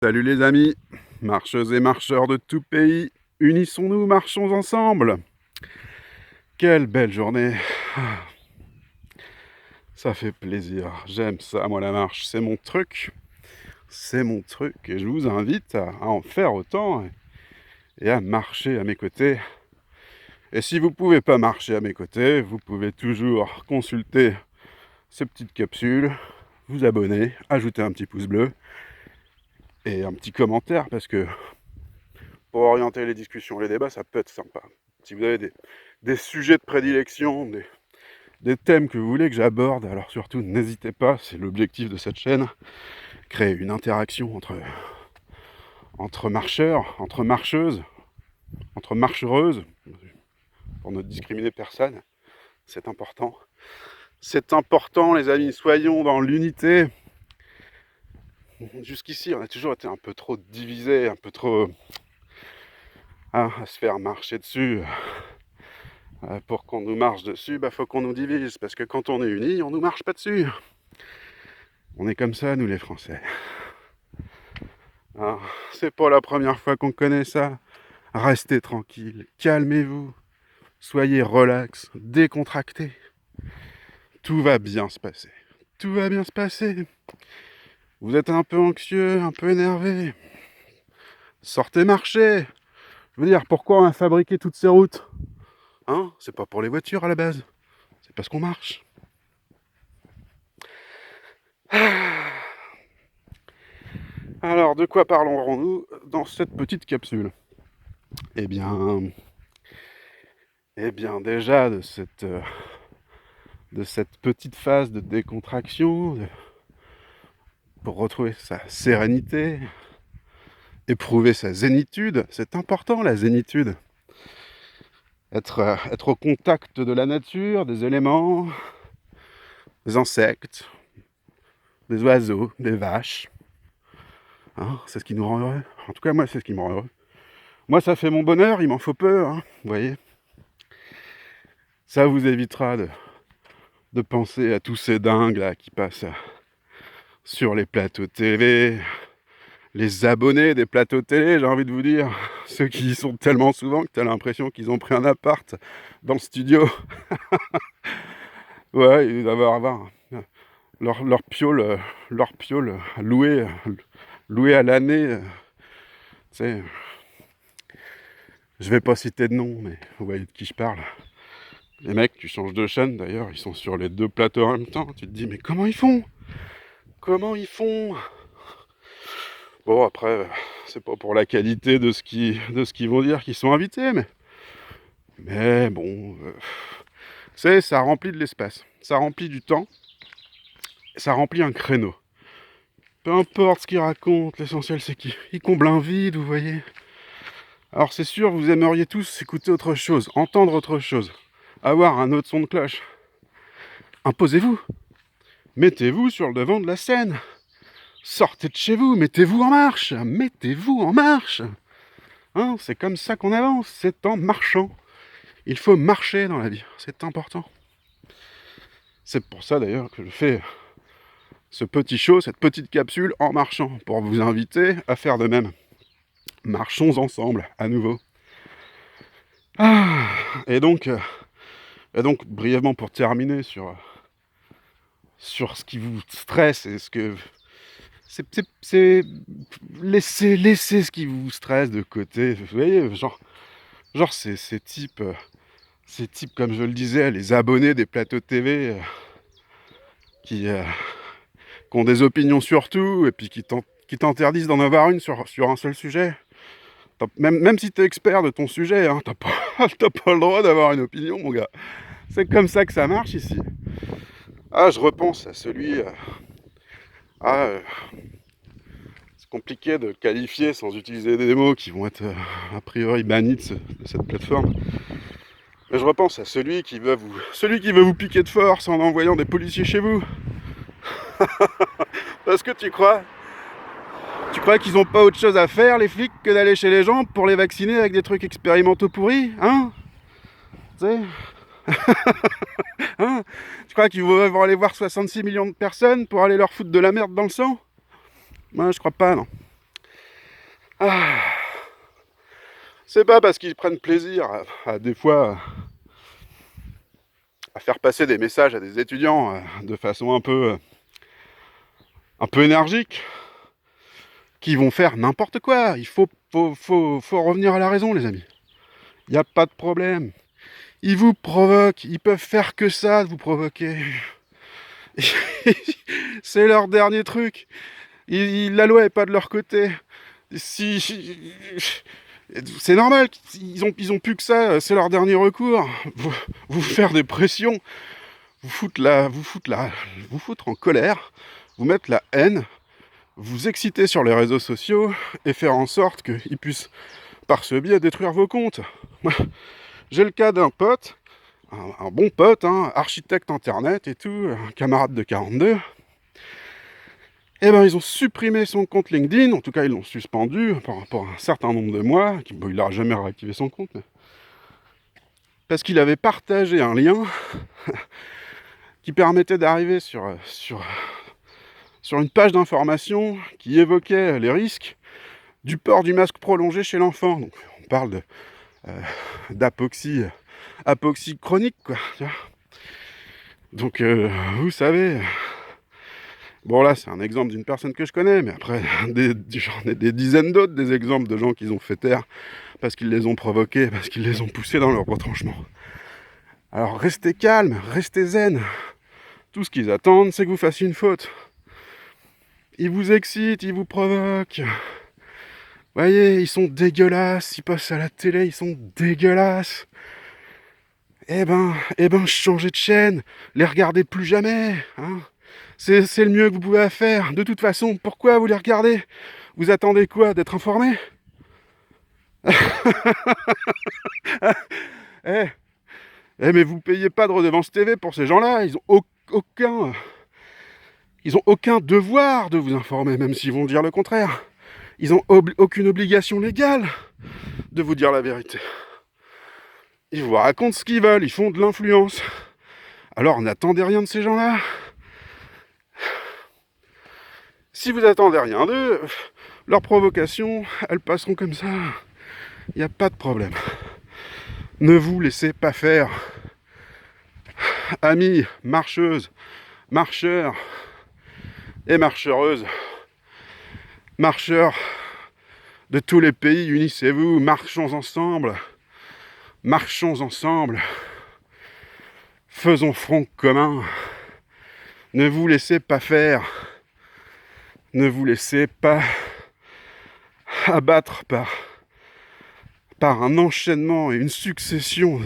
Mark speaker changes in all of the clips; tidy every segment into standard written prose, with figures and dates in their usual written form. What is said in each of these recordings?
Speaker 1: Salut les amis, marcheuses et marcheurs de tout pays, unissons-nous, marchons ensemble. Quelle belle journée. Ça fait plaisir, j'aime ça, moi la marche, c'est mon truc. C'est mon truc et je vous invite à en faire autant et à marcher à mes côtés. Et si vous ne pouvez pas marcher à mes côtés, vous pouvez toujours consulter ces petites capsules, vous abonner, ajouter un petit pouce bleu et un petit commentaire parce que pour orienter les discussions, les débats, ça peut être sympa. Si vous avez des sujets de prédilection, des thèmes que vous voulez que j'aborde, alors surtout n'hésitez pas, c'est l'objectif de cette chaîne, créer une interaction entre marcheurs, entre marcheuses, entre marchereuses, pour ne discriminer personne, c'est important. C'est important les amis, soyons dans l'unité. Jusqu'ici on a toujours été un peu trop divisés, un peu trop à se faire marcher dessus. Pour qu'on nous marche dessus, faut qu'on nous divise, parce que quand on est unis, on nous marche pas dessus. On est comme ça, nous les Français. Alors, c'est pas la première fois qu'on connaît ça. Restez tranquille, calmez-vous, soyez relax, décontractés. Tout va bien se passer. Tout va bien se passer. Vous êtes un peu anxieux, un peu énervé. Sortez marcher. Je veux dire, pourquoi on a fabriqué toutes ces routes ? Hein ? C'est pas pour les voitures à la base. C'est parce qu'on marche. Alors, de quoi parlerons-nous dans cette petite capsule ? Eh bien déjà de cette petite phase de décontraction, pour retrouver sa sérénité, éprouver sa zénitude. C'est important la zénitude. Être au contact de la nature, des éléments, des insectes, des oiseaux, des vaches. Hein, c'est ce qui nous rend heureux. En tout cas, moi, c'est ce qui me rend heureux. Moi, ça fait mon bonheur, il m'en faut peu, hein, vous voyez. Ça vous évitera de penser à tous ces dingues là qui passent sur les plateaux télé, les abonnés des plateaux télé, j'ai envie de vous dire, ceux qui y sont tellement souvent que tu as l'impression qu'ils ont pris un appart dans le studio. Ouais, ils doivent avoir leur piole loué à l'année. Tu sais, je vais pas citer de nom, mais vous voyez de qui je parle. Les mecs, tu changes de chaîne d'ailleurs, ils sont sur les deux plateaux en même temps. Tu te dis, mais comment ils font ? Comment ils font ? Bon, après, c'est pas pour la qualité de ce qu'ils vont dire qu'ils sont invités, mais bon, ça remplit de l'espace, ça remplit du temps, ça remplit un créneau. Peu importe ce qu'ils racontent, l'essentiel c'est qu'ils comblent un vide, vous voyez. Alors c'est sûr, vous aimeriez tous écouter autre chose, entendre autre chose, avoir un autre son de cloche. Imposez-vous, mettez-vous sur le devant de la scène. Sortez de chez vous, mettez-vous en marche, hein, c'est comme ça qu'on avance, c'est en marchant. Il faut marcher dans la vie, c'est important. C'est pour ça d'ailleurs que je fais ce petit show, cette petite capsule en marchant, pour vous inviter à faire de même. Marchons ensemble, à nouveau. Et donc, brièvement pour terminer sur ce qui vous stresse et ce que... C'est laissez ce qui vous stresse de côté. Vous voyez, genre ces types, comme je le disais, les abonnés des plateaux de TV qui ont des opinions sur tout et puis qui t'interdisent d'en avoir une sur un seul sujet. Même si t'es expert de ton sujet, hein, t'as pas le droit d'avoir une opinion, mon gars. C'est comme ça que ça marche ici. Je repense à celui... c'est compliqué de qualifier sans utiliser des mots qui vont être a priori bannis de cette plateforme. Mais je repense à celui qui veut vous piquer de force en envoyant des policiers chez vous. Parce que tu crois qu'ils ont pas autre chose à faire, les flics, que d'aller chez les gens pour les vacciner avec des trucs expérimentaux pourris, hein ? Tu sais hein ? Tu crois qu'ils vont aller voir 66 millions de personnes pour aller leur foutre de la merde dans le sang ? Moi, je crois pas, non. Ah, c'est pas parce qu'ils prennent plaisir des fois à faire passer des messages à des étudiants de façon un peu énergique qu'ils vont faire n'importe quoi. Il faut revenir à la raison, les amis. Il n'y a pas de problème. Ils vous provoquent, ils peuvent faire que ça, de vous provoquer. C'est leur dernier truc. La loi est pas de leur côté. C'est normal, ils ont plus que ça, c'est leur dernier recours. Vous faire des pressions, vous foutre en colère, vous mettre la haine, vous exciter sur les réseaux sociaux et faire en sorte qu'ils puissent, par ce biais, détruire vos comptes. Moi, j'ai le cas d'un pote, un bon pote, hein, architecte internet et tout, un camarade de 42. Eh ben, ils ont supprimé son compte LinkedIn, en tout cas ils l'ont suspendu par rapport à un certain nombre de mois. Bon, il n'aura jamais réactivé son compte, mais parce qu'il avait partagé un lien qui permettait d'arriver sur une page d'information qui évoquait les risques du port du masque prolongé chez l'enfant. Donc on parle d'apoxie chronique, quoi. Donc vous savez, bon là c'est un exemple d'une personne que je connais, mais après j'en ai des dizaines d'autres, des exemples de gens qu'ils ont fait taire parce qu'ils les ont provoqués, parce qu'ils les ont poussés dans leur retranchement. Alors restez calme, restez zen. Tout ce qu'ils attendent, c'est que vous fassiez une faute. Ils vous excitent, ils vous provoquent. Voyez, ils sont dégueulasses, ils passent à la télé, ils sont dégueulasses. Eh ben, changez de chaîne, les regardez plus jamais. Hein. C'est le mieux que vous pouvez faire. De toute façon, pourquoi vous les regardez? Vous attendez quoi? D'être informé? Mais vous payez pas de redevance TV pour ces gens-là. Ils ont aucun devoir de vous informer, même s'ils vont dire le contraire. Ils ont aucune obligation légale de vous dire la vérité. Ils vous racontent ce qu'ils veulent, ils font de l'influence. Alors n'attendez rien de ces gens-là. Si vous attendez rien d'eux, leurs provocations, elles passeront comme ça. Il n'y a pas de problème. Ne vous laissez pas faire. Amis, marcheuses, marcheurs et marcheuses, marcheurs de tous les pays, unissez-vous, marchons ensemble, faisons front commun, ne vous laissez pas faire, ne vous laissez pas abattre par un enchaînement et une succession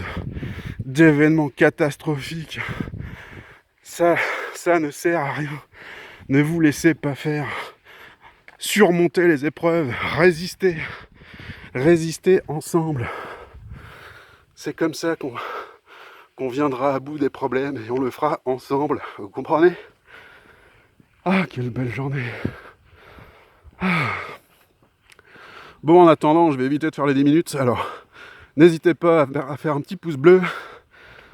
Speaker 1: d'événements catastrophiques. Ça ne sert à rien. Ne vous laissez pas faire. Surmontez les épreuves. Résistez ensemble. C'est comme ça qu'on viendra à bout des problèmes et on le fera ensemble. Vous comprenez? Ah, quelle belle journée. Bon, en attendant, je vais éviter de faire les 10 minutes. Alors, n'hésitez pas à faire un petit pouce bleu.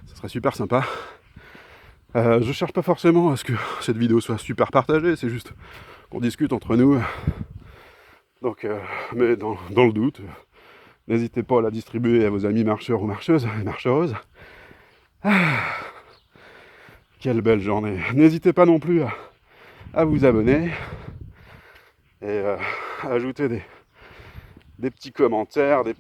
Speaker 1: Ça serait super sympa. Je cherche pas forcément à ce que cette vidéo soit super partagée. C'est juste qu'on discute entre nous. Donc, mais dans le doute, n'hésitez pas à la distribuer à vos amis marcheurs ou marcheuses et marcheuses. Quelle belle journée. N'hésitez pas non plus à vous abonner et à ajouter des petits commentaires, des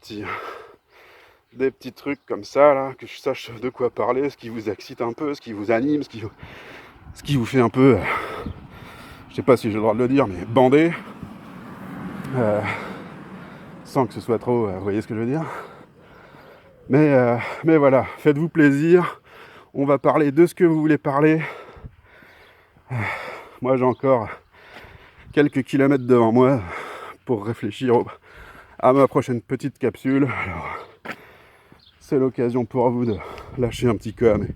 Speaker 1: petits trucs comme ça, là, que je sache de quoi parler, ce qui vous excite un peu, ce qui vous anime, ce qui vous fait un peu, je sais pas si j'ai le droit de le dire, mais bander, sans que ce soit trop, vous voyez ce que je veux dire. Mais voilà, faites-vous plaisir, on va parler de ce que vous voulez parler. Moi j'ai encore quelques kilomètres devant moi pour réfléchir à ma prochaine petite capsule. Alors, c'est l'occasion pour vous de lâcher un petit com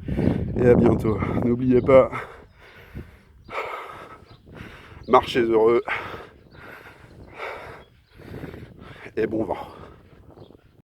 Speaker 1: et à bientôt. N'oubliez pas, marchez heureux et bon vent.